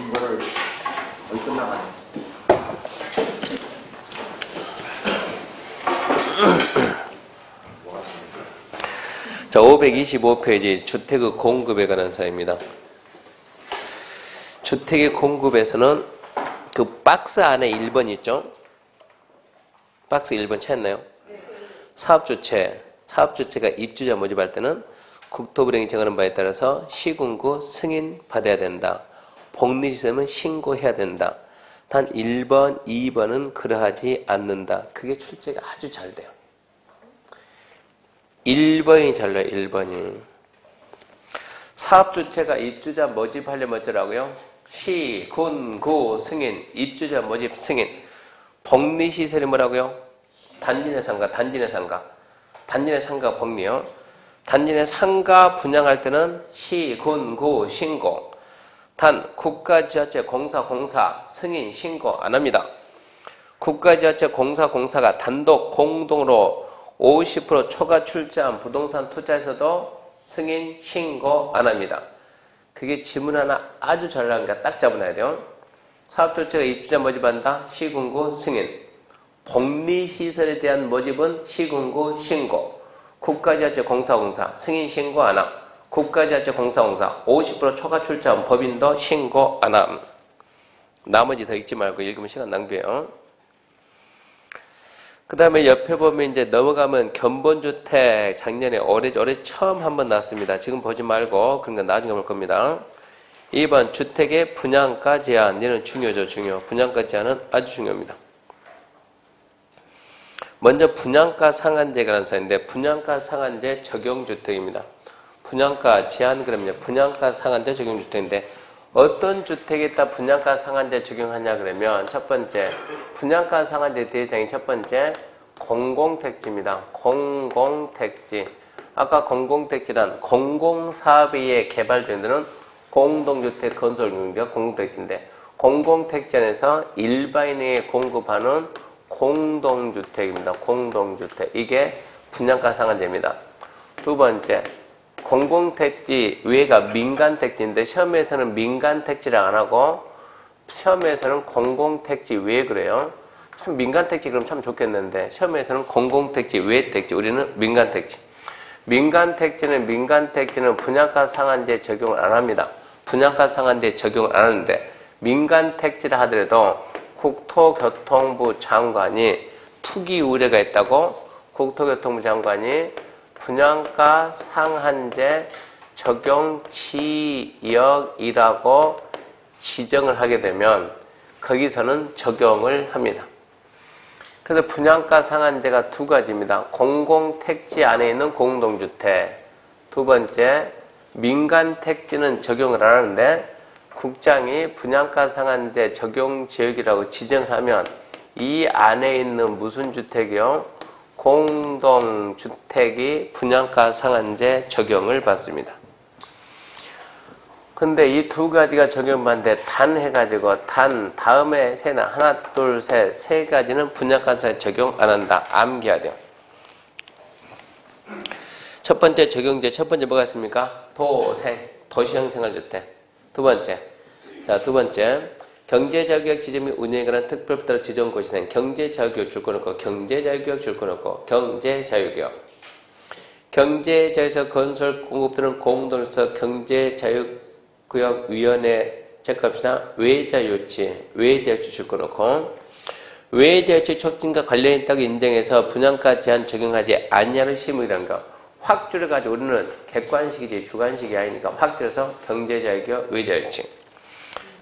이거를 거의 끝나가네. 자, 525페이지 주택의 공급에 관한 사항입니다. 주택의 공급에서는 그 박스 안에 1번 있죠? 박스 1번 찾았나요? 사업주체가 입주자 모집할 때는 국토부령이 정하는 바에 따라서 시군구 승인 받아야 된다. 복리시설은 신고해야 된다. 단 1번, 2번은 그러하지 않는다. 그게 출제가 아주 잘 돼요. 1번이 잘 나요. 1번이. 사업주체가 입주자 모집하려면 어쩌라고요? 시, 군, 구, 승인, 입주자 모집 승인. 복리시설이 뭐라고요? 단지 내 상가, 단지 내 상가. 단지 내 상가 복리요. 단지 내 상가 분양할 때는 시, 군, 구, 신고. 단 국가지자체 공사 승인, 신고 안 합니다. 국가지자체 공사가 단독 공동으로 50% 초과 출자한 부동산 투자에서도 승인, 신고 안 합니다. 그게 지문 하나 아주 잘 나오니까 딱 잡아놔야 돼요. 사업주체가 입주자 모집한다. 시군구 승인. 복리시설에 대한 모집은 시군구 신고. 국가지자체 공사 승인 신고 안 함. 국가지자체 공사 50% 초과 출자한 법인도 신고 안 함. 나머지 더 읽지 말고 읽으면 시간 낭비해요. 그 다음에 옆에 보면 이제 넘어가면 견본주택 작년에 올해 처음 한번 나왔습니다. 지금 보지 말고 그런 건 나중에 볼 겁니다. 2번 주택의 분양가 제한. 얘는 중요죠. 분양가 제한은 아주 중요합니다. 먼저 분양가 상한제에 관한 사항인데 분양가 상한제 적용주택입니다. 분양가 제한 그러면 분양가 상한제 적용주택인데 어떤 주택에다 분양가 상한제 적용하냐 그러면 첫 번째 분양가 상한제 대상이 첫 번째 공공택지입니다. 공공택지. 아까 공공택지란 공공사업에 의해 개발되는 공동주택 건설용지가 공공택지인데 공공택지 안에서 일반인에게 공급하는 공동주택입니다. 공동주택. 이게 분양가 상한제입니다. 두 번째 공공택지 외가 민간택지인데 시험에서는 민간택지를 안 하고 시험에서는 공공택지 외 그래요. 참 민간택지 그럼 참 좋겠는데 시험에서는 공공택지 외 택지 우리는 민간택지. 민간택지는 분양가 상한제 적용을 안 합니다. 분양가 상한제 적용을 안 하는데 민간택지를 하더라도 국토교통부 장관이 투기 우려가 있다고 국토교통부 장관이 분양가 상한제 적용 지역이라고 지정을 하게 되면 거기서는 적용을 합니다. 그래서 분양가 상한제가 두 가지입니다. 공공택지 안에 있는 공동주택. 두 번째, 민간택지는 적용을 안 하는데 국장이 분양가 상한제 적용 지역이라고 지정을 하면 이 안에 있는 무슨 주택이요? 공동주택이 분양가 상한제 적용을 받습니다. 근데 이 두 가지가 적용받는데 단 해가지고 다음에 하나, 둘, 셋, 세 가지는 분양가 상한제 적용 안 한다. 암기해야 돼요. 첫 번째 적용제, 첫 번째 뭐가 있습니까? 도시형 생활주택. 두 번째, 경제자유구역 지정 및 운영에 관한 특별법 따라 지정 고시는 경제자유구역 줄 거놓고 경제자유구역 줄 거놓고 경제자유구역. 경제자유에서 건설 공급들은 공동으로서 경제자유구역위원회 체크합시다. 외자유치 줄 거놓고 외자유치 촉진과 관련이 있다고 인정해서 분양가 제한 적용하지 않냐는 시물이라는 거. 확 줄여가지고 우리는 객관식이지 주관식이 아니니까 확 줄여서 경제자유구역 외자유치.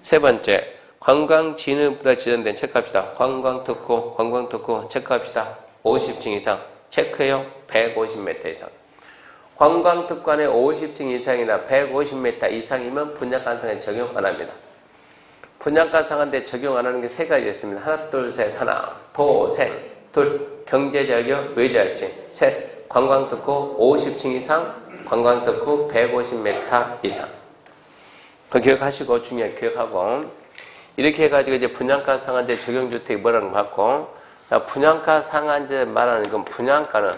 세 번째, 관광진흥부가 지정된 체크합시다. 관광특구 체크합시다. 50층 이상 체크해요. 150m 이상. 관광특구 안에 50층 이상이나 150m 이상이면 분양가 상한제 적용 안 합니다. 분양가 상한제 적용 안 하는 게 세 가지 있습니다. 하나, 둘, 셋, 하나, 둘, 경제자유구역 외자유치, 셋, 관광특구 50층 이상, 관광특구 150m 이상. 그 기억하시고 중요하게 기억하고 이렇게 해가지고 이제 분양가 상한제 적용주택이 뭐라는 거 봤고 자 분양가 상한제 말하는 건 분양가는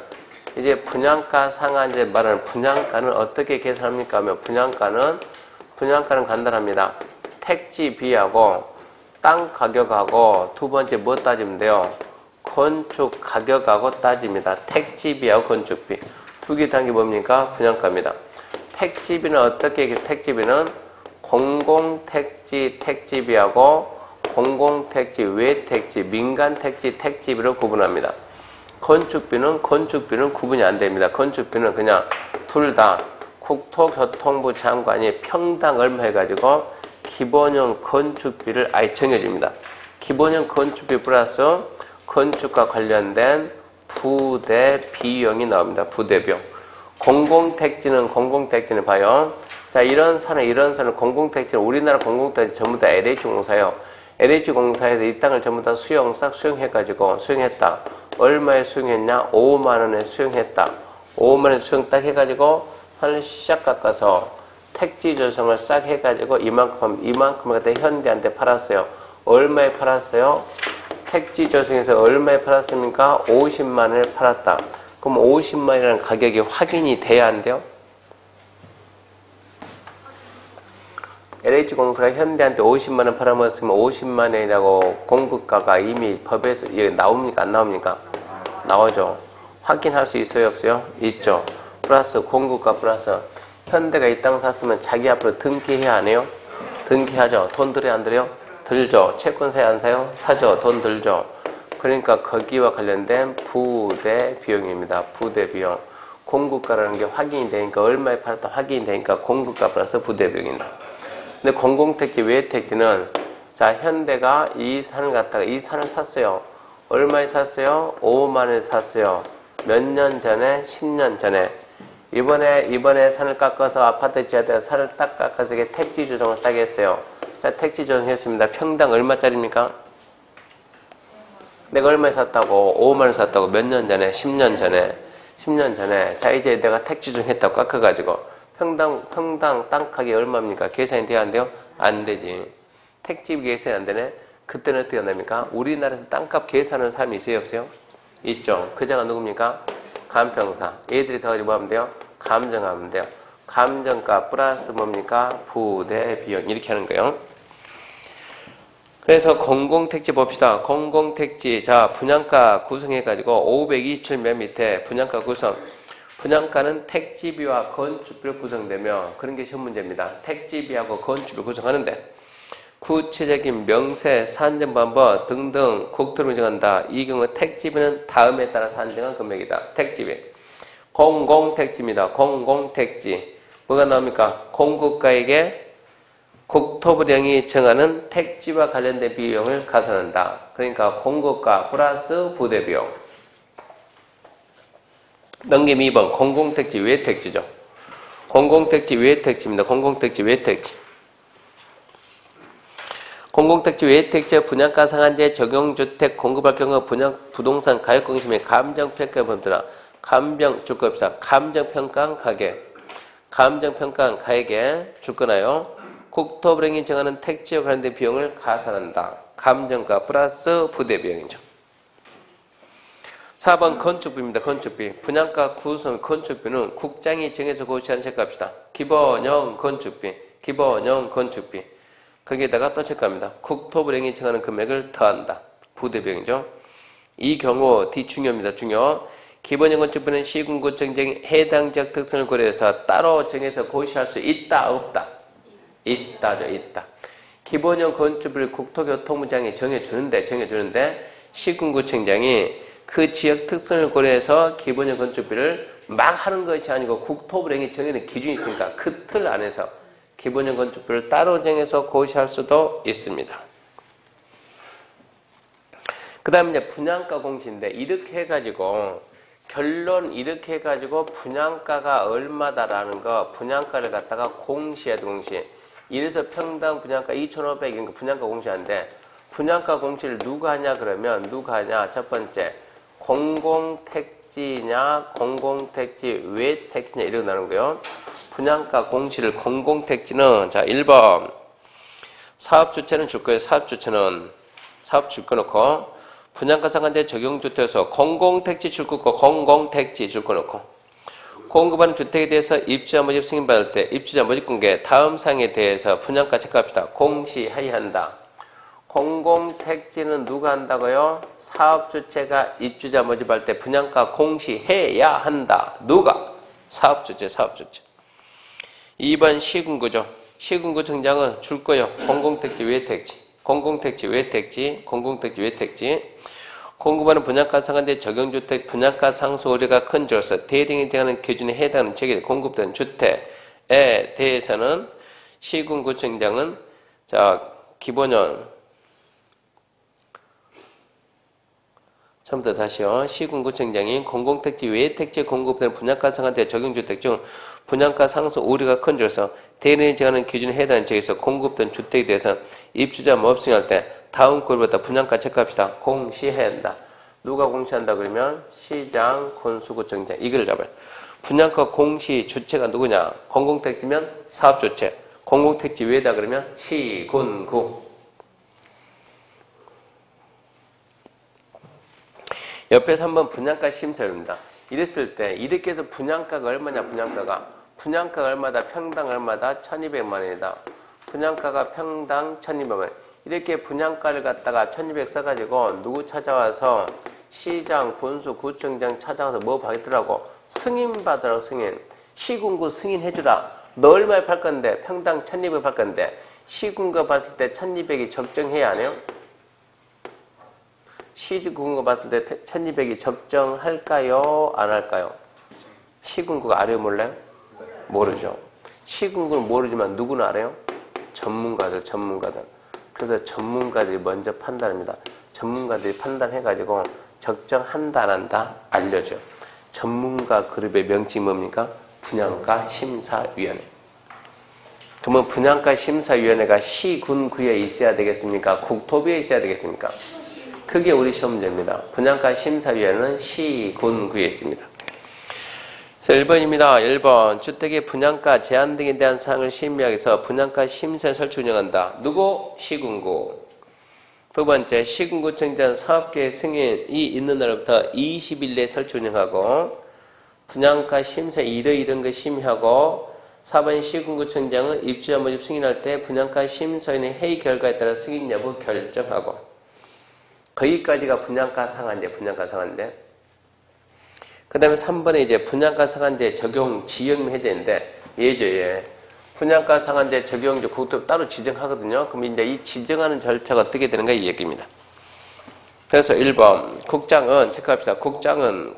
이제 분양가 상한제 말하는 분양가는 어떻게 계산합니까 하면 분양가는 간단합니다. 택지 비하고 땅 가격하고 두 번째 뭐 따지면 돼요? 건축 가격하고 따집니다. 택지비하고 건축비. 두 개 단계 뭡니까? 분양가입니다. 택지비는 어떻게, 택지비는 공공택지 택지비하고 공공택지, 외택지, 민간택지 택지비로 구분합니다. 건축비는 구분이 안 됩니다. 건축비는 그냥 둘 다 국토교통부 장관이 평당 얼마 해가지고 기본형 건축비를 아예 정해줍니다. 기본형 건축비 플러스 건축과 관련된 부대 비용이 나옵니다. 부대 비용. 공공택지는 봐요. 자, 이런 산을 공공택지는 우리나라 공공택지 전부 다 LH공사예요. LH공사에서 이 땅을 전부 다 수용했다. 얼마에 수용했냐? 5만 원에 수용했다. 5만 원에 수용 딱 해가지고 산을 싹 깎아서 택지 조성을 싹 해가지고 이만큼 갖다 현대한테 팔았어요. 얼마에 팔았어요? 택지 조성에서 얼마에 팔았습니까? 50만 원에 팔았다. 그럼 50만 원이라는 가격이 확인이 돼야 안 돼요? LH공사가 현대한테 50만 원 팔아먹었으면 50만 원이라고 공급가가 이미 법에서 나옵니까? 안 나옵니까? 나오죠. 확인할 수 있어요? 없어요? 있죠. 플러스 공급가 플러스 현대가 이 땅 샀으면 자기 앞으로 등기해야 안 해요? 등기하죠. 돈 들여야 안 들여요? 들죠. 채권 사요 안 사요? 사죠. 돈 들죠. 그러니까 거기와 관련된 부대 비용입니다. 부대 비용. 공급가라는 게 확인이 되니까 얼마에 팔았다 확인이 되니까 공급가 플러스 부대 비용입니다. 근데 공공택지, 외택지는 자 현대가 이 산을 샀어요. 얼마에 샀어요? 5만 원에 샀어요. 몇 년 전에? 10년 전에. 이번에 산을 깎아서 아파트 지하에다 산을 딱 깎아서 이게 택지 조성을 딱 했어요. 자, 택지 조성했습니다. 평당 얼마짜리입니까? 내가 얼마에 샀다고? 5만 원 샀다고. 몇 년 전에? 10년 전에. 10년 전에. 자, 이제 내가 택지 조성했다고 깎아가지고. 평당 땅 가격이 얼마입니까? 계산이 돼야 안 돼요? 안 되지. 택지 계산이 안 되네? 그때는 어떻게 한답니까? 우리나라에서 땅값 계산하는 사람이 있어요? 없어요? 있죠. 그자가 누굽니까? 감평사. 얘들이 가가지고 뭐 하면 돼요? 감정하면 돼요. 감정가 플러스 뭡니까? 부대 비용. 이렇게 하는 거예요. 그래서 공공택지 봅시다. 공공택지. 자, 분양가 구성해가지고 527면 밑에 분양가 구성. 분양가는 택지비와 건축비로 구성되며 그런 게 시험 문제입니다. 택지비하고 건축비를 구성하는데 구체적인 명세, 산정방법 등등 국토를 정한다. 이 경우 택지비는 다음에 따라 산정한 금액이다. 택지비. 공공택지입니다. 공공택지. 뭐가 나옵니까? 공급가에게 국토부령이 정하는 택지와 관련된 비용을 가산한다. 그러니까 공급가 플러스 부대비용. 넘김 2번 공공택지 외택지죠. 공공택지 외택지입니다. 공공택지 외택지. 공공택지 외택지의 분양가 상한제 적용주택 공급할 경우 부동산 가격공심의 감정평가에 범죄라. 주거입니다. 감정평가한 가격. 감정평가한 가액에 주거나요. 국토부령이 정하는 택지와 관련된 비용을 가산한다. 감정가 플러스 부대비용이죠. 4번 건축비입니다. 건축비. 분양가 구성 건축비는 국장이 정해서 고시하는 책값이다. 기본형 건축비. 기본형 건축비. 거기에다가 또 책값입니다. 국토부령이 정하는 금액을 더한다. 부대비용이죠. 이 경우 D 중요합니다. 중요. 기본형 건축비는 시군구청 등 해당 지역 특성을 고려해서 따로 정해서 고시할 수 있다. 없다. 있다죠. 있다. 기본형 건축비를 국토교통부장이 정해주는데 시군구청장이 그 지역 특성을 고려해서 기본형 건축비를 막 하는 것이 아니고 국토부령이 정해놓은 기준이 있으니까 그 틀 안에서 기본형 건축비를 따로 정해서 고시할 수도 있습니다. 그 다음에 이제 분양가 공시인데 이렇게 해가지고 결론 이렇게 해가지고 분양가가 얼마다라는 거 분양가를 갖다가 공시해야 돼. 공시. 이래서 평당 분양가 2,500인 분양가 공시하는데 분양가 공시를 누가 하냐 그러면 누가 하냐. 첫 번째 공공택지냐 공공택지 외택지냐 이렇게 나누는 거예요. 분양가 공시를 공공택지는 자 1번 사업주체는 줄 거예요. 사업주체는 사업주 꺼놓고 분양가 상한제 적용주택에서 공공택지 줄 거고 공공택지 줄 거놓고 공급하는 주택에 대해서 입주자 모집 승인받을 때 입주자 모집 공개 다음 사항에 대해서 분양가 체크합시다. 공시하여한다. 공공택지는 누가 한다고요? 사업주체가 입주자 모집할 때 분양가 공시해야 한다. 누가? 사업주체. 2번 시군구죠. 시군구청장은 줄 거요. 공공택지 외택지. 공급하는 분양가 상한제 적용주택 분양가 상승 우려가 큰 주로서 대등에 대한 기준에 해당하는 지역에 공급된 주택에 대해서는 시군구청장은 기본형 처음부터 다시요. 시군구청장이 공공택지 외택지에 공급된 분양가 상한제 적용주택 중 분양가 상승 우려가 큰 주로서 대등에 정하는 기준에 해당하는 지역에서 공급된 주택에 대해서 입주자 모집 승인할 때 다음 꼴보다 분양가 체크합시다. 공시해야 한다. 누가 공시한다 그러면 시장, 군수구청장 이걸 잡아요. 분양가 공시 주체가 누구냐? 공공택지면 사업주체, 공공택지 외다 그러면 시, 군, 구. 옆에서 한번 분양가 심사입니다. 이랬을 때 이렇게 해서 분양가가 얼마냐? 분양가가 얼마다? 평당 얼마다? 1200만 원이다. 분양가가 평당 1200만 원. 이렇게 분양가를 갖다가 1200 써가지고 누구 찾아와서 시장, 군수, 구청장 찾아와서 뭐 받더라고? 승인 받으라고 승인. 시군구 승인해주라. 너 얼마에 팔 건데? 평당 1200 팔 건데. 시군구 봤을 때 1200이 적정해야 안 해요? 시군구 봤을 때 1200이 적정할까요? 안 할까요? 시군구가 알아요? 몰라요? 모르죠. 시군구는 모르지만 누구는 알아요? 전문가들. 그래서 전문가들이 먼저 판단합니다. 전문가들이 판단해가지고 적정한다 안 한다 알려줘. 전문가 그룹의 명칭이 뭡니까? 분양가 심사위원회. 그러면 분양가 심사위원회가 시군구에 있어야 되겠습니까? 국토부에 있어야 되겠습니까? 그게 우리 시험 문제입니다. 분양가 심사위원회는 시군구에 있습니다. 그래서 1번입니다. 1번 주택의 분양가 제한 등에 대한 사항을 심의하기 위해서 분양가 심사에 설치 운영한다. 누구? 시군구. 두 번째 시군구청장 사업계획 승인이 있는 날부터 20일 내에 설치 운영하고 분양가 심사 이런 거 심의하고 4번 시군구청장은 입주자 모집 승인할 때 분양가 심사위원회 회의 결과에 따라 승인 여부 결정하고 거기까지가 분양가 상한제. 그 다음에 3번에 이제 분양가 상한제 적용 지역 해제인데, 예제. 분양가 상한제 적용제 국토부 따로 지정하거든요. 그럼 이제 이 지정하는 절차가 어떻게 되는가 이 얘기입니다. 그래서 1번, 국장은, 체크합시다. 국장은,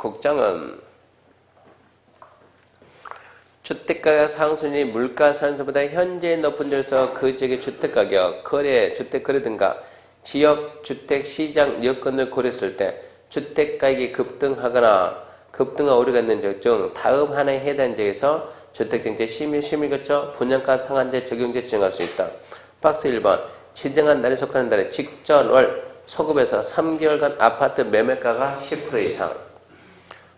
주택가격 상승이 물가 상승보다 현재 높은 데서 그 지역의 주택가격, 주택 거래 등과 지역 주택 시장 여건을 고려했을 때 주택가격이 급등하거나 우려가 있는 지역 중 다음 하나에 해당하는 지역에서 주택정책 심의거쳐 분양가 상한제 적용제 지정할 수 있다. 박스 1번 지정한 날에 속하는 달에 직전월 소급에서 3개월간 아파트 매매가가 10% 이상.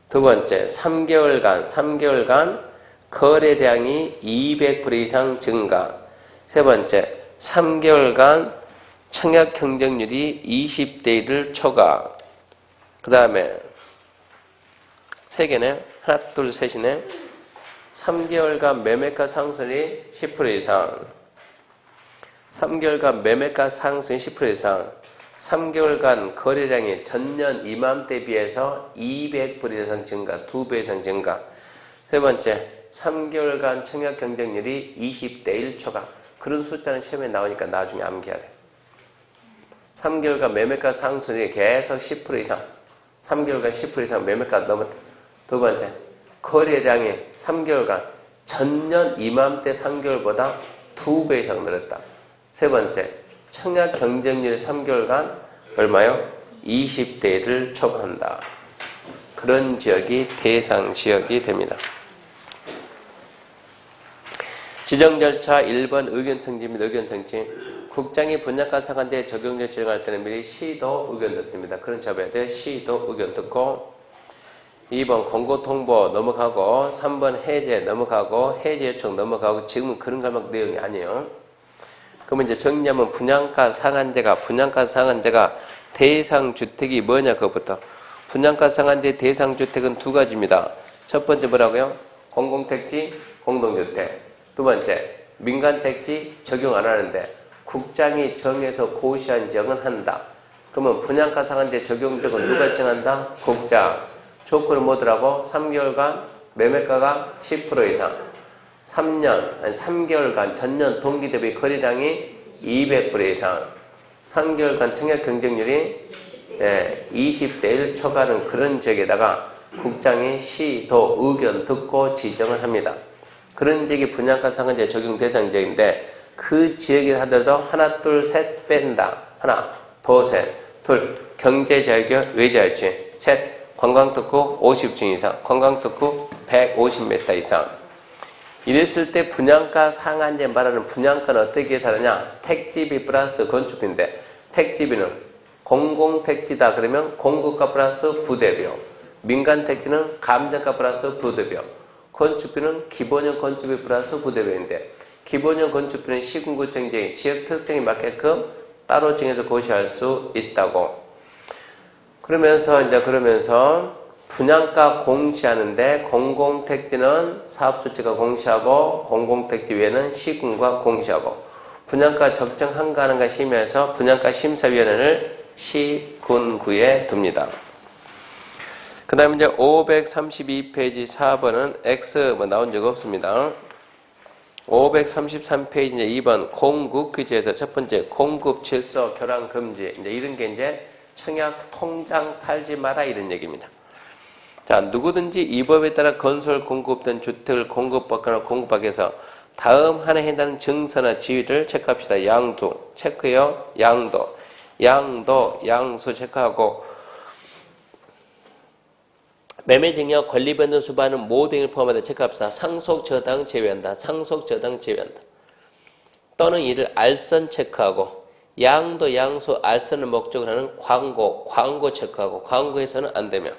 두 번째 3개월간 거래량이 200% 이상 증가. 세 번째 3개월간 청약 경쟁률이 20대 1을 초과. 그 다음에 세 개네. 하나, 둘, 셋이네. 3개월간 매매가 상승이 10% 이상. 3개월간 매매가 상승이 10% 이상. 3개월간 거래량이 전년 이맘때 비해서 200% 이상 증가, 2배 이상 증가. 세 번째, 3개월간 청약 경쟁률이 20대 1 초과. 그런 숫자는 시험에 나오니까 나중에 암기해야 돼. 3개월간 매매가 상승이 계속 10% 이상. 3개월간 10% 이상 매매가 넘었다. 두 번째, 거래량이 3개월간 전년 이맘때 3개월보다 2배 이상 늘었다. 세 번째, 청약 경쟁률이 3개월간 얼마요? 20대 1을 초과한다. 그런 지역이 대상 지역이 됩니다. 지정 절차 1번 의견 청지입니다. 의견 청지. 국장이 분양가 상한제 적용제 지정할 때는 미리 시도 의견 듣습니다. 그런 잡아야 돼요. 시도 의견 듣고 2번 공고 통보 넘어가고 3번 해제 넘어가고 해제 요청 넘어가고 지금은 그런 과목 내용이 아니에요. 그러면 이제 정리하면 분양가 상한제가 대상 주택이 뭐냐 그것부터. 분양가 상한제 대상 주택은 두 가지입니다. 첫 번째 뭐라고요? 공공택지, 공동주택. 두 번째, 민간택지 적용 안 하는데 국장이 정해서 고시한 지역은 한다. 그러면 분양가 상한제 적용적은 누가 정한다? 국장. 조건은 뭐더라고? 3개월간 매매가가 10% 이상. 3년, 아니 3개월간 전년 동기 대비 거래량이 200% 이상. 3개월간 청약 경쟁률이 20대 1 초과하는 그런 지역에다가 국장이 시, 도 의견 듣고 지정을 합니다. 그런 지역이 분양가 상한제 적용 대상 지역인데 그 지역에 하더라도 하나, 둘, 셋 뺀다. 하나, 도, 셋, 둘, 경제자유구역, 외자유지, 셋, 관광특구 50층 이상, 관광특구 150m 이상. 이랬을 때 분양가 상한제 말하는 분양가는 어떻게 다르냐? 택지비 플러스 건축비인데 택지비는 공공택지다 그러면 공급가 플러스 부대비용, 민간택지는 감정가 플러스 부대비용, 건축비는 기본형 건축비 플러스 부대비용인데 기본형 건축비는 시군구청장이 지역 특성에 맞게끔 따로 정해서 고시할 수 있다고. 그러면서 분양가 공시하는데 공공택지는 사업주체가 공시하고 공공택지 외에는 시군과 공시하고 분양가 적정한가 하는가 심의해서 분양가 심사위원회를 시군구에 둡니다. 그 다음에 이제 532페이지 4번은 X 나온 적 없습니다. 533페이지 이제 2번 공급 퀴즈에서 첫 번째 공급 질서 교란 금지 이제 이런 게 이제 청약 통장 팔지 마라 이런 얘기입니다. 자, 누구든지 이 법에 따라 건설 공급된 주택을 공급받거나 공급하기 위해서 다음 하나에 해당하는 증서나 지위를 체크합시다. 양도 체크요. 양도, 양수 체크하고 매매증여 권리변동 수반은 모든 을 포함하여 체크합시다. 상속 저당 제외한다. 상속 저당 제외한다. 또는 이를 알선 체크하고 양도, 양수, 알선을 목적으로 하는 광고 체크하고 광고에서는 안 되며.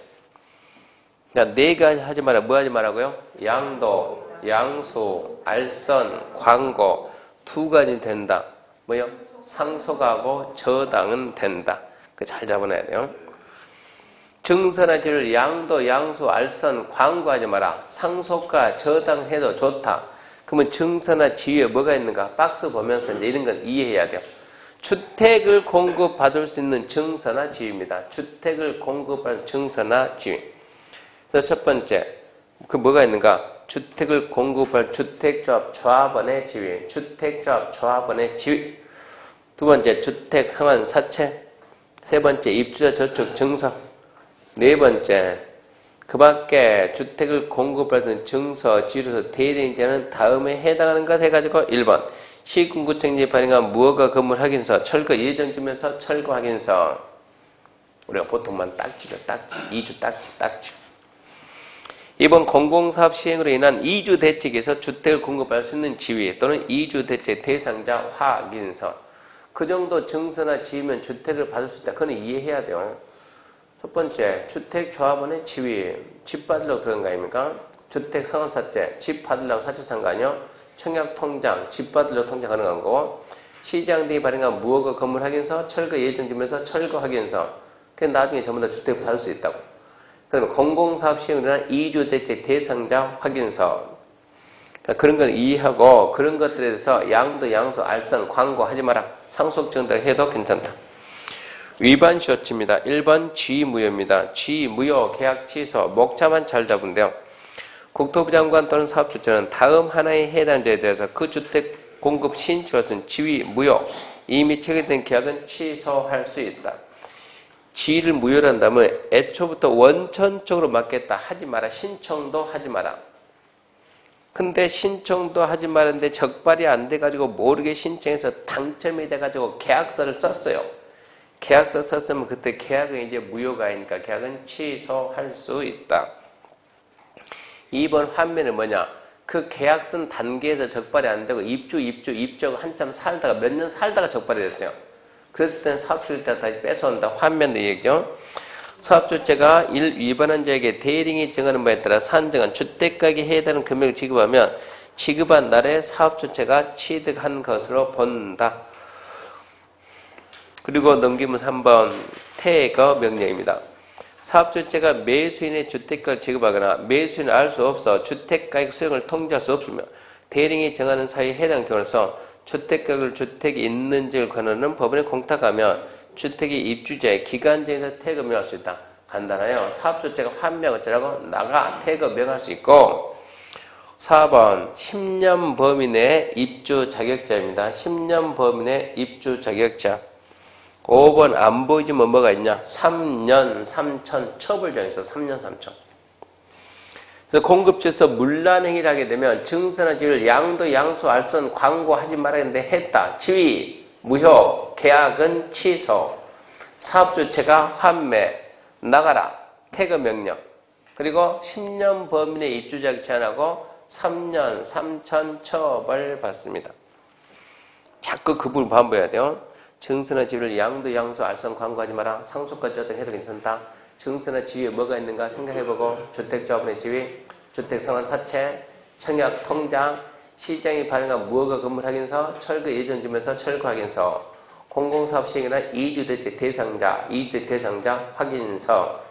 그러니까 네 가지 하지 마라. 뭐 하지 말라고요? 양도, 양수, 알선, 광고 두 가지 된다. 뭐요? 상속하고 저당은 된다. 그 잘 잡아놔야 돼요. 증서나 지를 양도, 양수, 알선, 광고하지 마라. 상속과 저당해도 좋다. 그러면 증서나 지위에 뭐가 있는가? 박스 보면서 이제 이런 건 이해해야 돼요. 주택을 공급받을 수 있는 증서나 지위입니다. 주택을 공급할 증서나 지위. 그래서 첫 번째, 그 뭐가 있는가? 주택을 공급할 주택조합 조합원의 지위. 주택조합 조합원의 지위. 두 번째, 주택 상환 사채. 세 번째, 입주자 저축 증서. 네 번째, 그 밖에 주택을 공급받은 증서, 지로서 대리인자는 다음에 해당하는 것 해가지고 1번 시군구청장이 발행한 무허가 건물 확인서, 철거 예정지면서 철거 확인서. 우리가 보통만 딱지죠. 딱지. 2주 딱지. 2번 공공사업 시행으로 인한 이주 대책에서 주택을 공급할 수 있는 지위 또는 이주 대책 대상자 확인서. 그 정도 증서나 지위면 주택을 받을 수 있다. 그건 이해해야 돼요. 첫 번째, 주택조합원의 지위. 집 받으려고 들어간 거 아닙니까? 주택 상환사채, 집 받으려고 사채 산 거 아니요? 청약통장, 집 받으려고 통장 가능한 거고, 시장대에 발행한 무허가 건물 확인서, 철거 예정지면서 철거 확인서. 그게 나중에 전부 다 주택을 받을 수 있다고. 그다음에 공공사업 시행으로 인한 이주대책 대상자 확인서. 그런 걸 이해하고 그런 것들에 대해서 양도, 양수, 알선, 광고 하지 마라. 상속 정당 해도 괜찮다. 위반 쇼츠입니다. 1번 지위무효입니다. 지위무효, 계약 취소, 목차만 잘 잡은데요. 국토부 장관 또는 사업주체는 다음 하나의 해당자에 대해서 그 주택 공급 신청은 지위무효, 이미 체결된 계약은 취소할 수 있다. 지위를 무효로 한다면 애초부터 원천적으로 맡겠다 하지 마라. 신청도 하지 마라. 근데 신청도 하지 말았는데 적발이 안 돼가지고 모르게 신청해서 당첨이 돼가지고 계약서를 썼어요. 계약서 썼으면 그때 계약은 이제 무효가 아니니까 계약은 취소할 수 있다. 2번 환면은 뭐냐? 그 계약 쓴 단계에서 적발이 안 되고 입주 한참 살다가 몇 년 살다가 적발이 됐어요. 그랬을 때는 사업주체가 다시 뺏어온다. 환면 의 얘기죠. 사업주체가 위반한 자에게 대리인이 정하는 바에 따라 산정한 주택가격에 해당하는 금액을 지급하면 지급한 날에 사업주체가 취득한 것으로 본다. 그리고 넘기면 3번 퇴거 명령입니다. 사업주체가 매수인의 주택가를 지급하거나 매수인을 알 수 없어 주택가액 수익을 통제할 수 없으며 대리인이 정하는 사유에 해당 경우로서 주택가격을 주택이 있는지를 관하는 법원에 공탁하면 주택이 입주자의 기간제에서 퇴거 명할 수 있다. 간단해요. 사업주체가 환명 어쩌라고 나가 퇴거 명할 수 있고 4번 10년 범위 내 입주 자격자입니다. 10년 범위 내 입주 자격자. 5번 안 보이지만 뭐가 있냐? 3년 3천 처벌 정해서 3년 3천. 그래서 공급처에서 문란행위를 하게 되면 증서나 지위를 양도, 양수, 알선, 광고하지 말아야하는데 했다. 지위, 무효, 계약은 취소, 사업주체가 환매, 나가라, 퇴거 명령. 그리고 10년 범위 내 입주 자격 제한하고 3년 3천 처벌 받습니다. 자꾸 그 부분 반복해야 돼요. 증서나 지위를 양도, 양수, 알선, 광고하지 마라. 상속까지 어떤 해도 괜찮다. 증서나 지위에 뭐가 있는가 생각해보고 주택조합원의 지위, 주택상환 사채, 청약 통장, 시장이 발행한 무허가 건물 확인서, 철거 예정지면서 철거 확인서, 공공사업 시행이나 이주대책 대상자, 이주택 대상자 확인서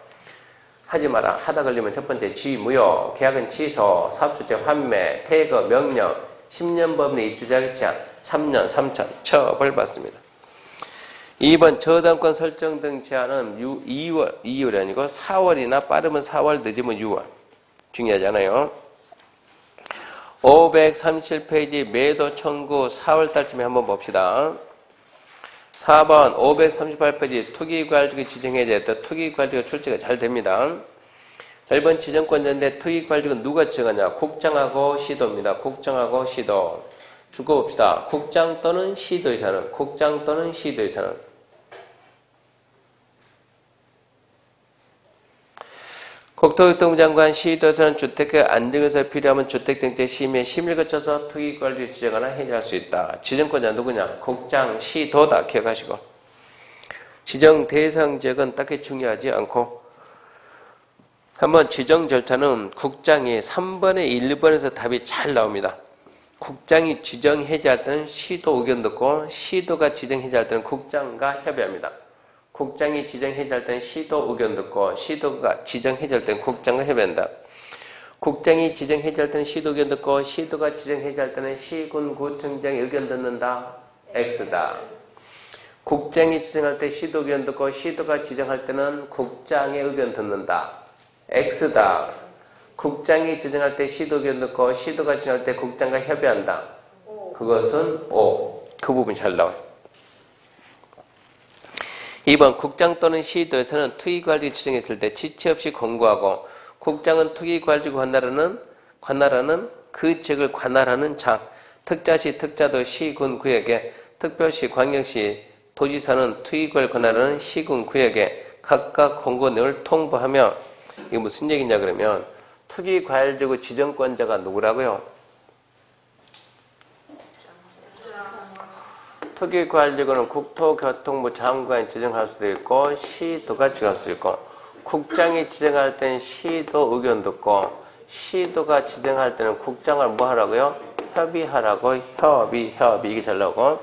하지 마라. 하다 걸리면 첫 번째 지위 무효, 계약은 취소, 사업주체 환매, 퇴거 명령, 10년 범위 내 입주 자격 제한, 3년 3천 처벌 받습니다. 2번 저당권 설정 등 제한은 2월이 아니고 4월이나 빠르면 4월 늦으면 6월. 중요하잖아요. 537페이지 매도 청구 4월달쯤에 한번 봅시다. 4번 538페이지 투기과열지구 지정해제했다. 투기과열지구 출제가 잘 됩니다. 자, 1번 지정권자인데 투기과열지구는 누가 지정하냐? 국장하고 시도입니다. 국장하고 시도. 줄거봅시다. 국장 또는 시도의사는, 국장 또는 시도의사는. 국토교통부 장관 시도에서는 주택가 안정에서 필요하면 주택정책 심의에 심의를 거쳐서 투기관리를 지정하나 해제할 수 있다. 지정권자 누구냐? 국장, 시도다. 기억하시고. 지정 대상 지역은 딱히 중요하지 않고 한번 지정 절차는 국장이 3번에 1번에서 답이 잘 나옵니다. 국장이 지정 해제할 때는 시도 의견 듣고 시도가 지정 해제할 때는 국장과 협의합니다. 국장이 지정 해제할 때는 시도 의견 듣고 시도가 지정 해제할 때는 국장과 협의한다. 국장이 지정 해제할 때는 시도 의견 듣고 시도가 지정 해제할 때는 시군 구청장의 의견 듣는다. X다. 국장이 지정할 때 시도 의견 듣고 시도가 지정할 때는 국장의 의견 듣는다. X다. 국장이 지정할 때 시도 의견 듣고 시도가 지정할 때 국장과 협의한다. 그것은 O. 그 부분이 잘 나와요. 2번 국장 또는 시도에서는 투기관리 지정했을 때 지체 없이 권고하고 국장은 투기관리구 관할하는 그 지역을 관할하는 장, 특자시, 특자도, 시, 군, 구역에 특별시, 광역시, 도지사는 투기관리 관할하는 시, 군, 구역에 각각 권고 내용을 통보하며 이게 무슨 얘기냐 그러면 투기과열지구 지정권자가 누구라고요? 투기과열지구는 국토교통부 장관이 지정할 수도 있고 시도가 지정할 수도 있고 국장이 지정할 때는 시도 의견 듣고 시도가 지정할 때는 국장을 뭐 하라고요? 협의하라고. 협의 이게 잘 나오고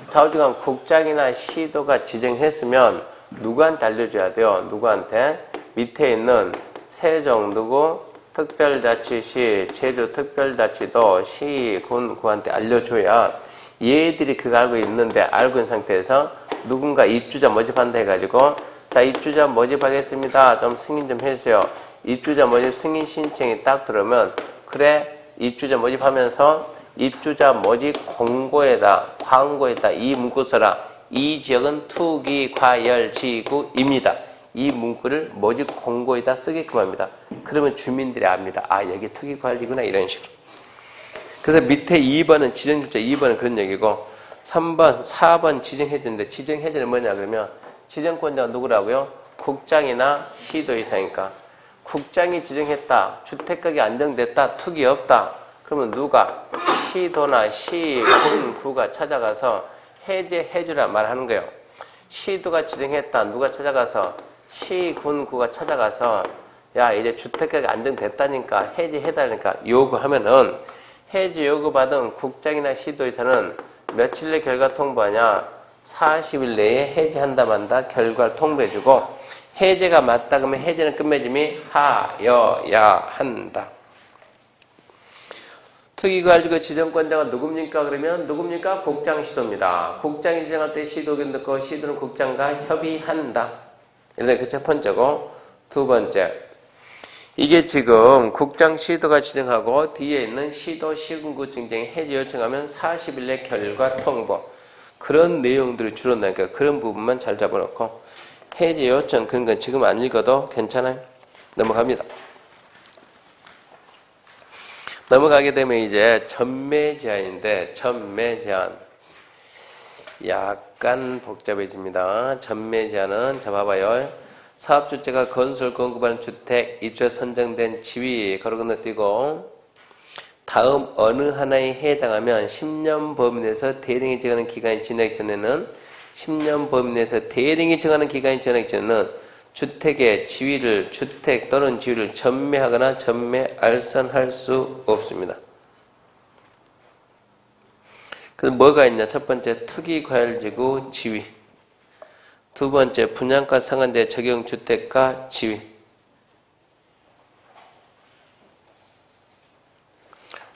좌우지간 국장이나 시도가 지정했으면 누구한테 알려줘야 돼요? 누구한테? 밑에 있는 세종 누구? 특별자치시, 제주특별자치도, 시, 군, 구한테 알려줘야 얘들이 그거 알고 있는데 알고 있는 상태에서 누군가 입주자 모집한다 해가지고 자 입주자 모집하겠습니다. 좀 승인 좀 해주세요. 입주자 모집 승인 신청이 딱 들어오면 그래 입주자 모집하면서 입주자 모집 공고에다 광고에다 이 문구 써라. 이 지역은 투기과열지구입니다. 이 문구를 모집 공고에다 쓰게끔 합니다. 그러면 주민들이 압니다. 아 여기 투기과열지구나 이런 식으로. 그래서 밑에 2번은 지정절차 2번은 그런 얘기고 3번, 4번 지정해제인데 지정해제는 뭐냐 그러면 지정권자가 누구라고요? 국장이나 시도의사니까 국장이 지정했다. 주택가격이 안정됐다. 투기 없다. 그러면 누가? 시도나 시, 군, 구가 찾아가서 해제해주라 말하는 거예요. 시도가 지정했다. 누가 찾아가서? 시, 군, 구가 찾아가서 야 이제 주택가격이 안정됐다니까 해제해달라니까 요구하면은 해제 요구받은 국장이나 시도의사는 며칠 내 결과 통보하냐? 40일 내에 해제한다 만다 결과를 통보해주고 해제가 맞다 그러면 해제는 끝맺음이 하여야 한다. 특이과열지구 지정권자가 누굽니까? 그러면 누굽니까? 국장시도입니다. 국장이 지정할 때 시도견 듣고 시도는 국장과 협의한다. 일단 그 첫 번째고, 두 번째. 이게 지금 국장시도가 지정하고 뒤에 있는 시도 시군구 증정이 해제 요청하면 40일 내 결과 통보. 그런 내용들이 주로 나니까 그런 부분만 잘 잡아놓고 해제 요청 그런 건 지금 안 읽어도 괜찮아요. 넘어갑니다. 넘어가게 되면 이제 전매 제한인데 전매 제한 약간 복잡해집니다. 전매 제한은 자 봐봐요. 사업주체가 건설 공급하는 주택 입주에 선정된 지위 가로 건너뛰고 다음 어느 하나에 해당하면 10년 범위 내에서 대령이 정하는 기간이 지나기 전에는 10년 범위 내에서 대령이 정하는 기간이 지나기 전에는 주택의 지위를 주택 또는 지위를 전매하거나 전매 알선할 수 없습니다. 그래서 뭐가 있냐? 첫 번째 투기과열지구 지위, 두 번째 분양가 상한제 적용 주택가 지위,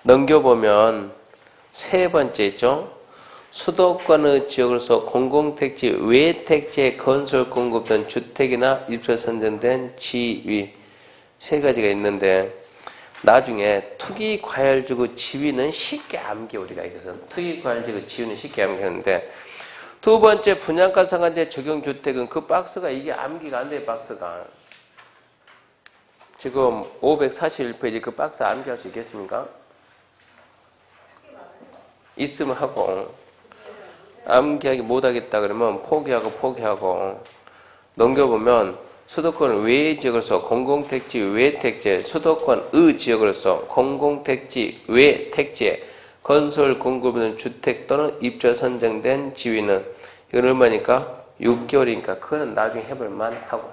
넘겨보면 세 번째 있죠. 수도권의 지역으로서 공공택지 외 택지의 건설 공급된 주택이나 입주에 선정된 지위 세 가지가 있는데 나중에 투기과열지구 지위는 쉽게 암기 우리가 이것은 투기과열지구 지위는 쉽게 암기하는데 두 번째 분양가 상한제 적용 주택은 그 박스가 이게 암기가 안 돼. 박스가 지금 541페이지 그 박스 암기할 수 있겠습니까? 있으면 하고 암기하기 못하겠다 그러면 포기하고 넘겨보면 수도권 외 지역으로서 공공택지 외 택지에 수도권의 지역으로서 공공택지 외 택지에 건설 공급하는 주택 또는 입주에 선정된 지위는 이건 얼마니까? 6개월이니까 그거는 나중에 해볼만 하고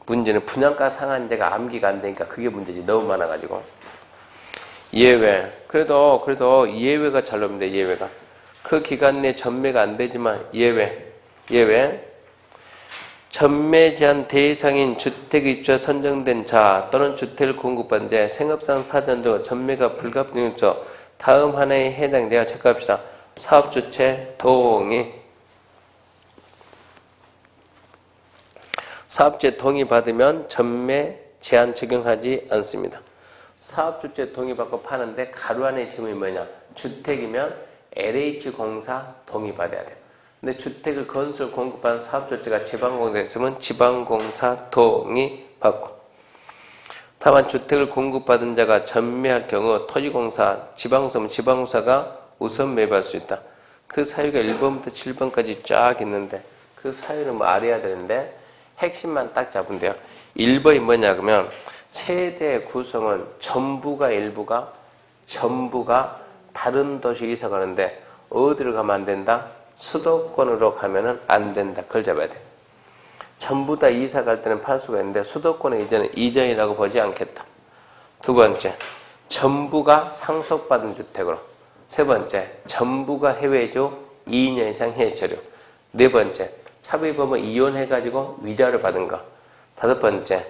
문제는 분양가 상한제가 암기가 안 되니까 그게 문제지. 너무 많아가지고 예외. 그래도 예외가 잘 나옵니다. 예외가. 그 기간 내 전매가 안 되지만 예외. 전매 제한 대상인 주택 입주에 선정된 자 또는 주택을 공급한 데 생업상 사전적으로 전매가 불가능해서 다음 하나에 해당돼야 체크합시다. 사업주체 동의. 사업주체 동의 받으면 전매 제한 적용하지 않습니다. 사업주체 동의받고 파는데 가로 안에 지문이 뭐냐? 주택이면 LH공사 동의받아야 돼요. 근데 주택을 건설 공급하는 사업주체가 지방공사가 있으면 지방공사 동의받고 다만 주택을 공급받은 자가 전매할 경우 토지공사, 지방공사가 우선 매입할 수 있다. 그 사유가 1번부터 7번까지 쫙 있는데 그 사유는 뭐 알아야 되는데 핵심만 딱 잡으면 돼요. 1번이 뭐냐 그러면 세대 구성은 전부가 다른 도시 이사 가는데 어디로 가면 안 된다? 수도권으로 가면은 안 된다. 그걸 잡아야 돼. 전부 다 이사 갈 때는 팔 수가 있는데 수도권에 이제는 이전이라고 보지 않겠다. 두 번째, 전부가 상속받은 주택으로. 세 번째, 전부가 해외주 2년 이상 해외체류. 네 번째, 차비법은 이혼해가지고 위자료 받은 거. 다섯 번째,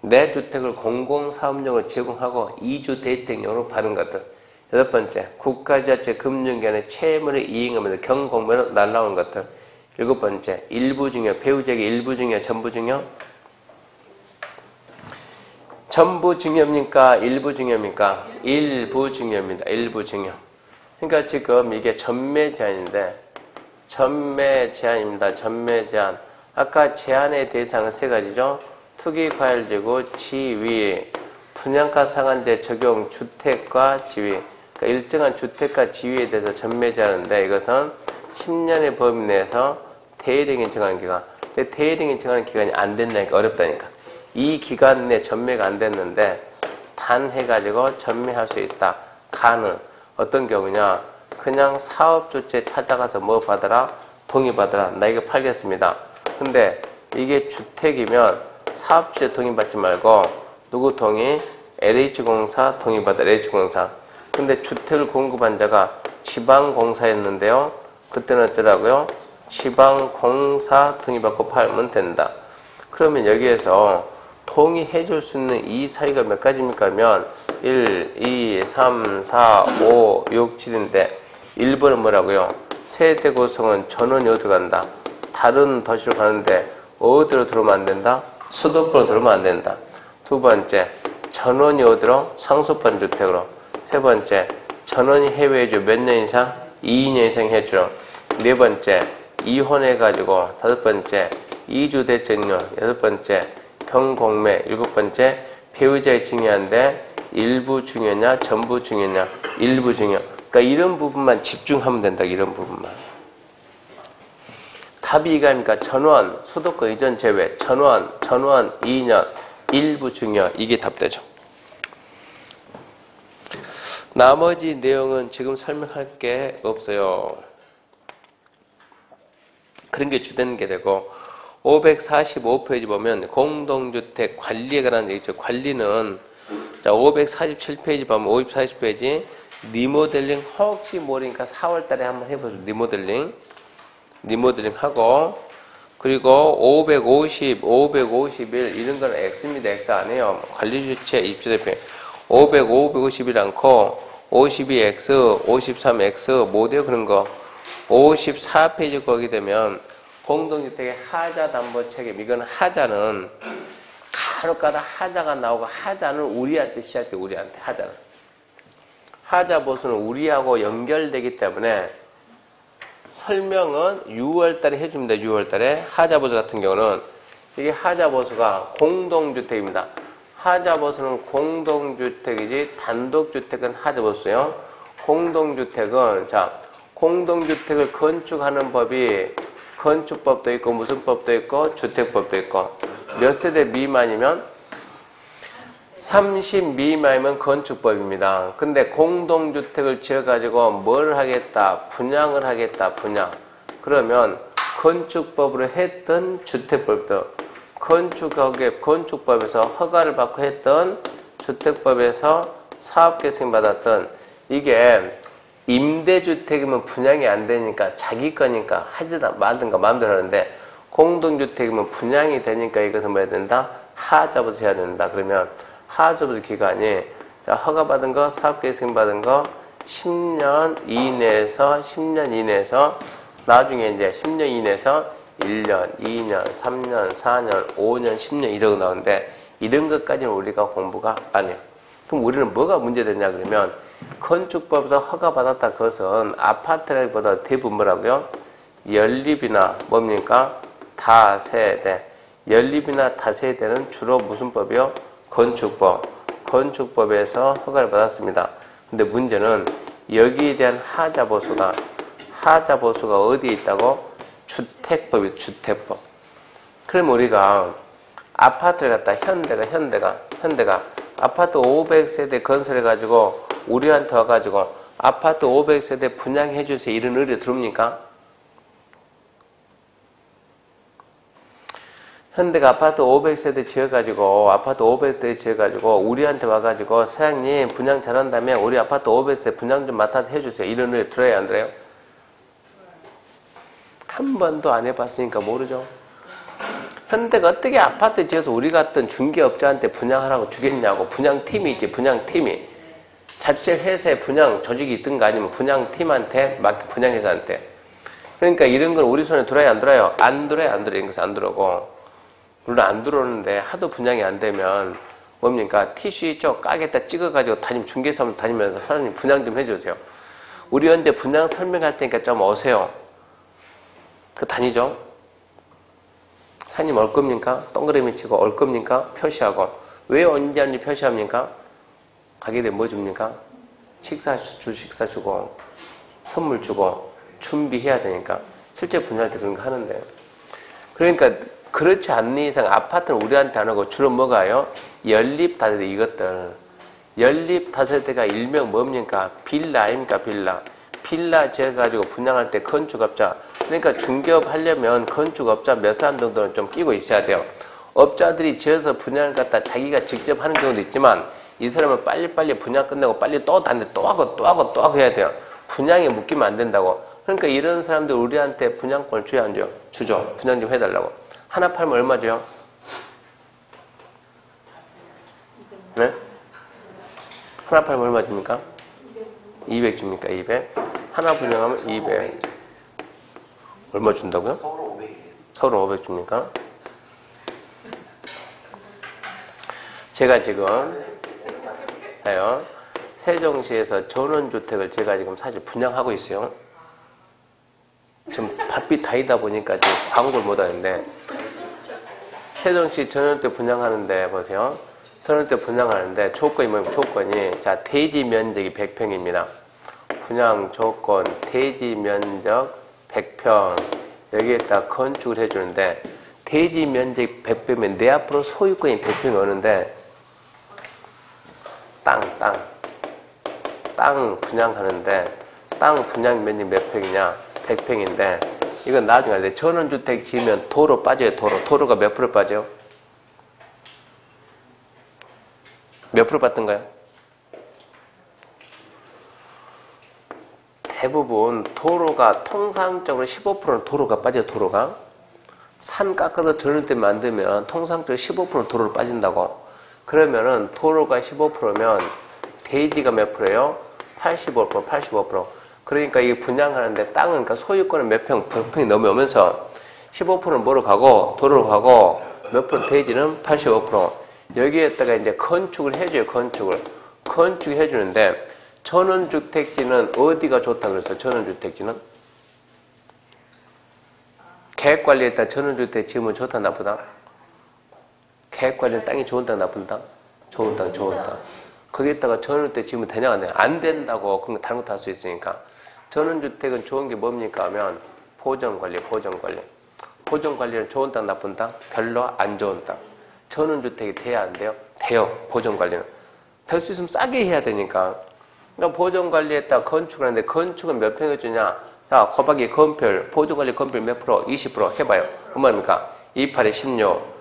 내 주택을 공공사업용으로 제공하고 이주 대택용으로 받은 것들. 여섯 번째, 국가지자체 금융기관의 채무를 이행하면서 경공무로 날라오는 것들. 일곱 번째, 일부 증여, 배우자에게 일부 증여, 전부 증여? 전부 증여입니까? 일부 증여입니까? 일부 증여입니다. 일부 증여. 그러니까 지금 이게 전매 제한인데, 전매 제한입니다. 전매 제한. 아까 제한의 대상은 세 가지죠. 투기과열지구, 지위, 분양가 상한제 적용 주택과 지위. 그러니까 일정한 주택과 지위에 대해서 전매 제한인데 이것은 10년의 범위 내에서 대령이 정하는 기간. 근데 대령이 정하는 기간이 안 된다니까 어렵다니까. 이 기간 내 전매가 안 됐는데 단 해가지고 전매할 수 있다. 가능. 어떤 경우냐? 그냥 사업주체 찾아가서 뭐 받아라? 동의받아라. 나 이거 팔겠습니다. 근데 이게 주택이면 사업주체 동의받지 말고 누구 동의? LH공사 동의받아. LH공사. 근데 주택을 공급한 자가 지방공사였는데요. 그때는 어쩌라고요? 지방 공사 동의받고 팔면 된다. 그러면 여기에서 동의해 줄 수 있는 이 사유가 몇 가지입니까? 하면 1, 2, 3, 4, 5, 6, 7인데 1번은 뭐라고요? 세대 구성은 전원이 어디로 간다? 다른 도시로 가는데 어디로 들어오면 안 된다? 수도권으로 들어오면 안 된다. 두 번째, 전원이 어디로? 상속받은 주택으로. 세 번째, 전원이 해외이주 몇 년 이상? 2년 이상 해주로. 네 번째, 이혼해가지고. 다섯 번째, 이주대증료. 여섯 번째, 경공매. 일곱 번째, 배우자의 증여인데 일부 증여냐 전부 증여냐? 일부 증여. 그러니까 이런 부분만 집중하면 된다. 이런 부분만. 답이 이거니까 전원, 수도권 이전 제외, 전원 2년, 일부 증여. 이게 답되죠. 나머지 내용은 지금 설명할 게 없어요. 그런 게 주된 게 되고 545페이지 보면 공동주택 관리에 관한 얘기 있죠. 관리는 자 547페이지 보면 540페이지 리모델링 혹시 모르니까 4월달에 한번 해보죠. 리모델링 하고 그리고 550, 551 이런 거는 X입니다. X 아니에요. 관리주체 입주대표 500, 551 않고 52X, 53X 뭐 돼요? 그런 거 54페이지 거기 되면 공동주택의 하자담보책임 이건 하자는 간혹가다 하자가 나오고 하자는 우리한테 시작돼. 우리한테 하자는 하자보수는 우리하고 연결되기 때문에 설명은 6월달에 해줍니다. 6월달에 하자보수 같은 경우는 이게 하자보수가 공동주택입니다. 하자보수는 공동주택이지 단독주택은 하자보수예요. 공동주택은 자 공동주택을 건축하는 법이 건축법도 있고 무슨 법도 있고 주택법도 있고 몇 세대 미만이면 30 미만이면 건축법입니다. 근데 공동주택을 지어가지고 뭘 하겠다? 분양을 하겠다. 분양. 그러면 건축법으로 했던 주택법도 건축법에서 허가를 받고 했던 주택법에서 사업계승 받았던 이게 임대주택이면 분양이 안 되니까 자기 거니까 하지다 말든가 마음대로 하는데 공동주택이면 분양이 되니까 이것은 뭐 해야 된다? 하자부터 해야 된다. 그러면 하자부터 기간이 자 허가받은 거 사업계승 받은 거 10년 이내에서 나중에 이제 10년 이내에서 1년, 2년, 3년, 4년, 5년, 10년 이러고 나오는데 이런 것까지는 우리가 공부가 안 해요. 그럼 우리는 뭐가 문제되냐 그러면 건축법에서 허가받았다 그것은 아파트라기보다 대부분 뭐라고요? 연립이나 뭡니까? 다세대. 연립이나 다세대는 주로 무슨 법이요? 건축법. 건축법에서 허가를 받았습니다. 근데 문제는 여기에 대한 하자보수가 어디에 있다고? 주택법이 주택법. 그럼 우리가 아파트를 갖다 현대가 아파트 500세대 건설해가지고 우리한테 와가지고 아파트 500세대 분양해주세요 이런 의뢰 들어옵니까? 현대가 아파트 500세대 지어가지고 우리한테 와가지고 사장님 분양 잘한다면 우리 아파트 500세대 분양 좀 맡아서 해주세요 이런 의뢰 들어요 안 들어요? 한 번도 안 해봤으니까 모르죠. 현대가 어떻게 아파트 지어서 우리 같은 중개업자한테 분양하라고 주겠냐고. 분양팀이 있지. 분양팀이 자체 회사에 분양 조직이 있든가 아니면 분양팀한테 맡긴 분양회사한테. 그러니까 이런 건 우리 손에 들어야 안 들어요? 안 들어요. 이런 것은 안 들어오고 물론 안 들어오는데 하도 분양이 안 되면 뭡니까? 티슈 있죠? 까겠다 찍어가지고 중개사무소 다니면서 사장님 분양 좀 해주세요. 우리 현대 분양 설명할 테니까 좀 오세요. 그 다니죠? 사장님 올 겁니까? 동그라미 치고 올 겁니까? 표시하고. 왜 언제 하는지 표시합니까? 가게 되면 뭐 줍니까? 식사 주고 선물 주고 준비해야 되니까 실제 분양할 때 그런 거 하는데 그러니까 그렇지 않는 이상 아파트는 우리한테 안 오고 주로 뭐가요? 연립다세대 이것들 연립다세대가 일명 뭡니까? 빌라 아닙니까? 빌라 지어가지고 분양할 때 건축업자 그러니까 중개업 하려면 건축업자 몇 사람 정도는 좀 끼고 있어야 돼요. 업자들이 지어서 분양을 갖다 자기가 직접 하는 경우도 있지만 이 사람은 빨리빨리 분양 끝내고 빨리 또 다른데 또 하고 해야 돼요. 분양에 묶이면 안 된다고. 그러니까 이런 사람들 우리한테 분양권을 줘야 안 줘요? 주죠. 분양 좀 해달라고. 하나 팔면 얼마 줘요? 네? 하나 팔면 얼마 줍니까? 200 줍니까? 200? 하나 분양하면 200. 얼마 준다고요? 서울은 500 줍니까? 제가 지금 세종시에서 전원주택을 제가 지금 사실 분양하고 있어요. 지금 바삐 다니다 보니까 지금 광고를 못 하는데, 세종시 전원주택 분양하는데 보세요. 전원주택 분양하는데 조건이 뭐냐면, 조건이 자 대지 면적이 100평입니다. 분양 조건 대지 면적 100평, 여기에다 건축을 해주는데, 대지 면적이 100평이면 내 앞으로 소유권이 100평이 오는데, 땅 분양하는데, 땅 분양 면적 몇 평이냐? 100평인데, 이건 나중에 알 때, 전원주택 지으면 도로 빠져요, 도로. 도로가 몇 프로 빠져요? 몇 프로 빠던가요? 대부분 도로가 통상적으로 15%는 도로가 빠져요, 도로가. 산 깎아서 전원주택 만들면 통상적으로 15% 도로로 빠진다고. 그러면은 도로가 15%면 대지가 몇 프로예요? 85%, 85%. 그러니까 이게 분양하는데 땅은, 그러니까 소유권은 몇 평이 넘어오면서 15%는 뭐로 가고, 도로로 가고, 몇 프로 대지는 85%. 여기에다가 이제 건축을 해줘요, 건축을. 건축을 해주는데, 전원주택지는 어디가 좋다 그랬어요, 전원주택지는? 계획관리에다 전원주택 지으면 좋다, 나쁘다? 계획관리는 땅이 좋은 땅, 나쁜 땅? 좋은 땅, 좋은 땅. 거기에다가 전원주택 지으면 되냐, 안 되냐? 안 된다고, 그런 거 다른 것도 할 수 있으니까. 전원주택은 좋은 게 뭡니까 하면, 보전관리. 보전관리는 좋은 땅, 나쁜 땅? 별로 안 좋은 땅. 전원주택이 돼야 안 돼요? 돼요, 보전관리는. 될 수 있으면 싸게 해야 되니까. 그러니까 보전관리에다가 건축을 하는데, 건축은 몇 평 해주냐? 자, 곱하기 건별, 보전관리 건별 몇 프로? 20% 해봐요. 얼마입니까? 28에 16.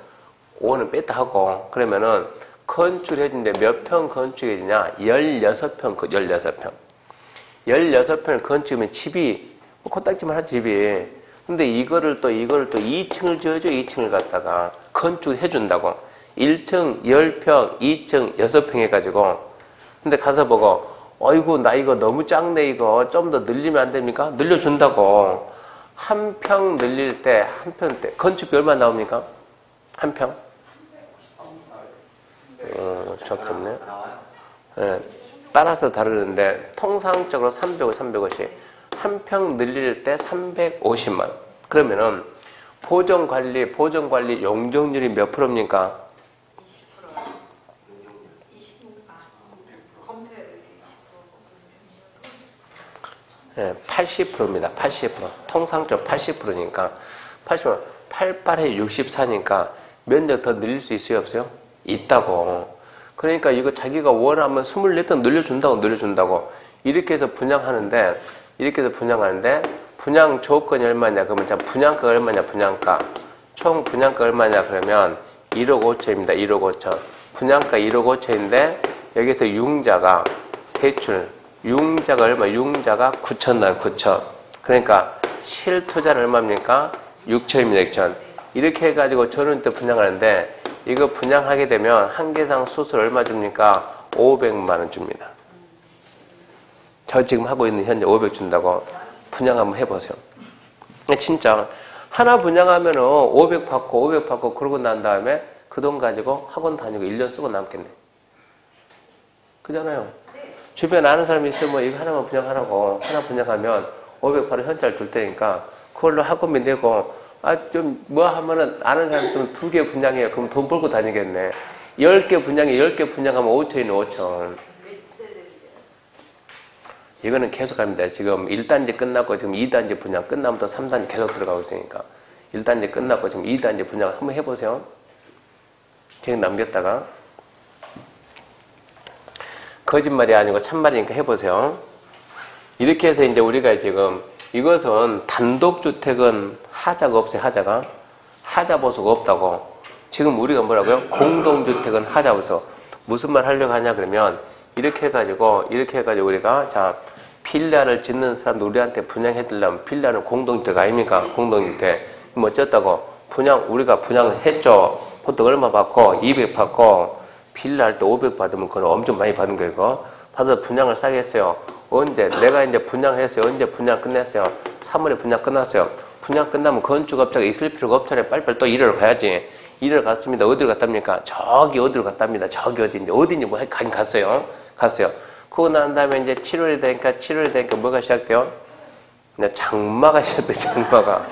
5는 뺐다 하고, 그러면은, 건축을 해주는데 몇 평 건축해주냐? 16평, 16평. 16평을 건축하면 집이, 코딱지만 하지, 집이. 근데 이거를 또 2층을 지어줘, 2층을 갖다가. 건축을 해준다고. 1층 10평, 2층 6평 해가지고. 근데 가서 보고, 어이구, 나 이거 너무 작네, 이거. 좀 더 늘리면 안 됩니까? 늘려준다고. 한 평 늘릴 때, 한 평 때. 건축비 얼마 나옵니까? 한 평? 적겠네. 네, 따라서 다르는데, 통상적으로 350, 350. 한 평 늘릴 때 350만. 그러면은, 보전관리 용적률이 몇 프로입니까? 80%입니다. 80%. 통상적으로 80%니까. 80%. 88에 64니까 면적 더 늘릴 수 있어요, 없어요? 있다고. 그러니까 이거 자기가 원하면 24평 늘려준다고. 이렇게 해서 분양하는데, 분양 조건이 얼마냐? 그러면 자, 분양가가 얼마냐, 분양가. 총 분양가 얼마냐, 그러면 1억 5천입니다. 1억 5천. 분양가 1억 5천인데, 여기서 융자가, 대출, 융자가 얼마? 융자가 9천 나요, 9천. 그러니까, 실투자는 얼마입니까? 6천입니다, 6천. 이렇게 해가지고 전원주택 분양하는데, 이거 분양하게 되면 한계상 수수료 얼마 줍니까? 500만원 줍니다. 저 지금 하고 있는 현재 500 준다고 분양 한번 해보세요. 진짜 하나 분양하면 500 받고 그러고 난 다음에 그 돈 가지고 학원 다니고 1년 쓰고 남겠네. 그잖아요. 주변에 아는 사람이 있으면 이거 하나만 분양하라고. 하나 분양하면 500 바로 현찰 줄 테니까 그걸로 학원비 내고, 좀 뭐 하면은 아는 사람 있으면 2개 분양해요. 그럼 돈 벌고 다니겠네. 10개 분양하면 5천이네, 5천. 이거는 계속 합니다. 지금 1단지 끝났고 지금 2단지 분양 끝나면 또 3단지 계속 들어가고 있으니까. 1단지 끝났고 지금 2단지 분양 한번 해보세요. 계획 남겼다가. 거짓말이 아니고 참말이니까 해보세요. 이렇게 해서 이제 우리가 지금 이것은 단독주택은 하자가 없어요, 하자가. 하자 보수가 없다고. 지금 우리가 뭐라고요? 공동주택은 하자 보수. 무슨 말 하려고 하냐 그러면 이렇게 해가지고 우리가 자, 빌라를 짓는 사람도 우리한테 분양해달라면 빌라는 공동주택 아닙니까? 공동주택. 뭐 어쨌다고 우리가 분양을 했죠. 보통 얼마 받고 200 받고 빌라 할 때 500 받으면 그건 엄청 많이 받은 거예요. 이거. 받아서 분양을 싸게 했어요. 언제? 내가 이제 분양을 했어요. 언제 분양 끝냈어요? 3월에 분양 끝났어요. 분양 끝나면 건축업자가 있을 필요가 없잖아요. 빨리빨리 또 일하러 가야지. 일하러 갔습니다. 어디로 갔답니까? 저기 어디로 갔답니다. 저기 어딘지 뭐 가긴 갔어요. 그러고 난 다음에 이제 7월이 되니까 뭐가 시작돼요? 장마가 시작돼, 장마가.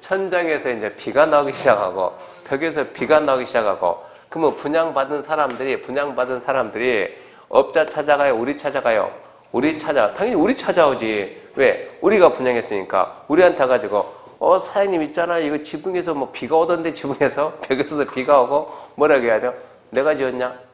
천장에서 이제 비가 나오기 시작하고, 벽에서 비가 나오기 시작하고, 그러면 분양받은 사람들이 업자 찾아가요? 우리 찾아가요? 당연히 우리 찾아오지. 왜? 우리가 분양했으니까. 우리한테 와가지고, 사장님 있잖아. 이거 지붕에서 뭐 비가 오던데, 지붕에서? 벽에서도 비가 오고, 뭐라고 해야 돼요? 내가 지었냐?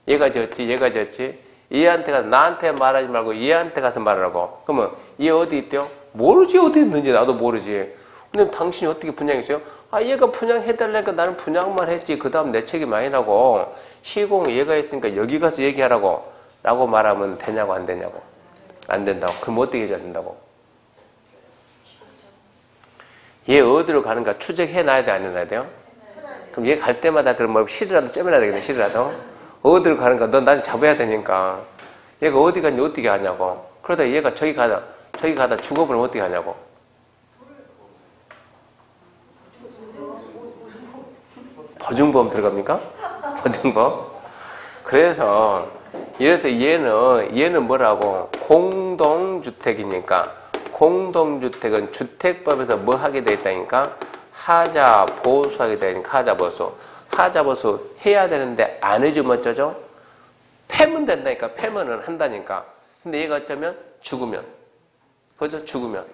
얘가 지었지. 얘한테 가서 나한테 말하지 말고 얘한테 가서 말하라고. 그러면 얘 어디 있대요? 모르지. 어디 있는지 나도 모르지. 근데 당신이 어떻게 분양했어요? 얘가 분양해달라니까 나는 분양만 했지. 그 다음 내 책임 아니라고. 시공 얘가 했으니까 여기 가서 얘기하라고. 라고 말하면 되냐고 안 되냐고. 안 된다고. 그럼 어떻게 해줘야 된다고? 얘 어디로 가는가 추적해놔야 돼, 안 해놔야 돼요? 그럼 얘 갈 때마다 그럼 뭐 실이라도 쩌매놔야 되겠네, 실이라도. 어디로 가는가 넌 날 잡아야 되니까. 얘가 어디 갔니 어떻게 하냐고. 그러다 얘가 저기 가다 죽어버리면 어떻게 하냐고. 보증보험 들어갑니까? 보증보험? 그래서 얘는 뭐라고? 공동주택이니까. 공동주택은 주택법에서 뭐 하게 돼 있다니까? 하자 보수하게 되니까 하자보수. 하자보수 해야 되는데 안 해주면 어쩌죠? 패면 된다니까. 패면은 한다니까. 근데 얘가 어쩌면 죽으면. 그죠? 죽으면.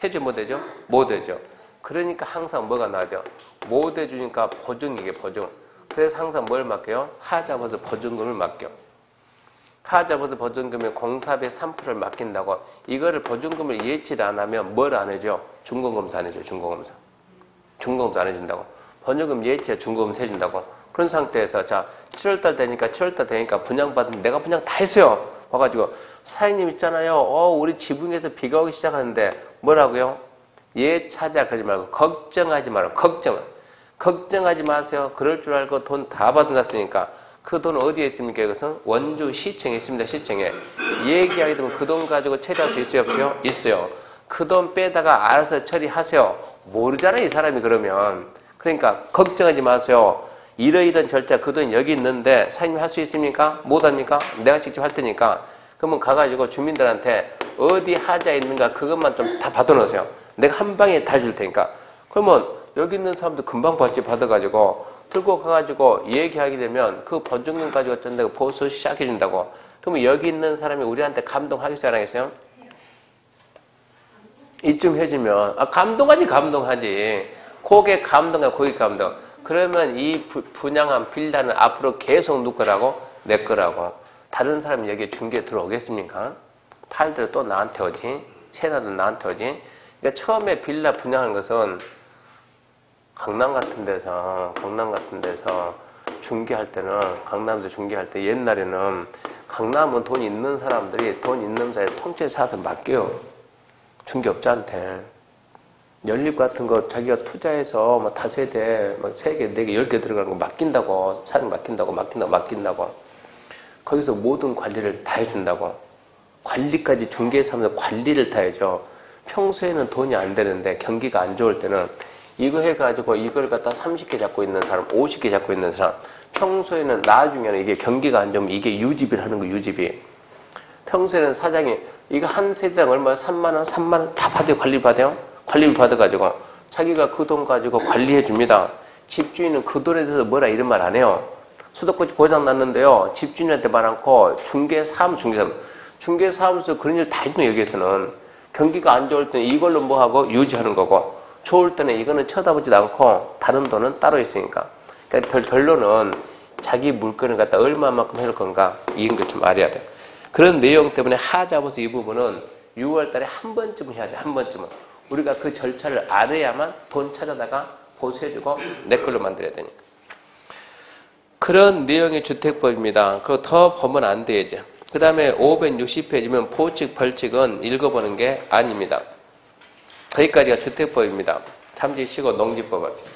해주면 뭐 되죠? 못 해죠. 그러니까 항상 뭐가 나죠? 못 해주니까 보증이게 보증. 그래서 항상 뭘 맡겨요? 하자보수 보증금을 맡겨. 하자보수 보증금의 공사비의 3%를 맡긴다고. 이거를 보증금을 예치를 안 하면 뭘 안 해줘? 준공검사 안 해줘. 준공검사 안 해준다고. 보증금 예치에 준공검사 해준다고. 그런 상태에서 자 7월달 되니까 분양받은 내가 분양 다 했어요. 와가지고 사장님 있잖아요. 우리 지붕에서 비가 오기 시작하는데 뭐라고요? 얘 찾아가지 말고 걱정하지 말고 걱정하지 마세요. 그럴 줄 알고 돈 다 받아놨으니까 그 돈 어디에 있습니까? 이것은 원주 시청에 있습니다. 시청에. 얘기하게 되면 그 돈 가지고 처리할 수 있어요? 없어요? 있어요. 그 돈 빼다가 알아서 처리하세요. 모르잖아요. 이 사람이 그러면. 그러니까 걱정하지 마세요. 이러이런 절차 그 돈 여기 있는데 사장님 할 수 있습니까? 못합니까? 내가 직접 할 테니까. 그러면 가가지고 주민들한테 어디 하자 있는가 그것만 좀 다 받아놓으세요. 내가 한 방에 다 줄 테니까. 그러면 여기 있는 사람도 금방 받아가지고 들고 가가지고 얘기하게 되면 그 보증금 가지고 어쩐다고 보수 시작해준다고. 그러면 여기 있는 사람이 우리한테 감동하겠어요? 안 하겠어요? 이쯤 해주면 감동하지. 고객 감동. 그러면 이 분양한 빌라는 앞으로 계속 누구 거라고? 내 거라고. 다른 사람이 여기에 중개에 들어오겠습니까? 팔들은 또 나한테 오지. 세나도 나한테 오지. 그러니까 처음에 빌라 분양하는 것은 강남 같은 데서 중개할 때는, 강남에서 중개할 때 옛날에는 강남은 돈 있는 사람들이 돈 있는 사람이 통째로 사서 맡겨요. 중개업자한테. 연립 같은 거 자기가 투자해서 뭐 다세대, 뭐 3개, 4개, 10개 들어가는 거 맡긴다고. 사장 맡긴다고. 거기서 모든 관리를 다 해준다고. 관리까지 중개해서 하면서 관리를 다 해줘. 평소에는 돈이 안 되는데 경기가 안 좋을 때는 이거 해가지고 이걸 갖다 30개 잡고 있는 사람, 50개 잡고 있는 사람. 평소에는 나중에는 이게 경기가 안 좋으면 이게 유지비를 하는 거 유지비. 평소에는 사장이 이거 한 세대당 얼마 3만원 다 받아요. 관리비 받아가지고 자기가 그 돈 가지고 관리해 줍니다. 집주인은 그 돈에 대해서 뭐라 이런 말 안 해요. 수도꼭지 고장 났는데요. 집주인한테 말 않고 중개사무소 그런 일 다 해주는 여기에서는. 경기가 안 좋을 때는 이걸로 뭐 하고 유지하는 거고, 좋을 때는 이거는 쳐다보지도 않고 다른 돈은 따로 있으니까. 그러니까 결론은 자기 물건을 갖다 얼마만큼 해줄 건가 이런 거 좀 알아야 돼. 그런 내용 때문에 하자보수 이 부분은 6월 달에 한 번쯤은 해야 돼. 한 번쯤은. 우리가 그 절차를 알아야만 돈 찾아다가 보수해주고 내 걸로 만들어야 되니까. 그런 내용의 주택법입니다. 그리고 더 보면 안 돼, 이제. 그 다음에 560페이지면 포칙, 벌칙은 읽어보는 게 아닙니다. 거기까지가 주택법입니다. 참지시고 농지법 합시다.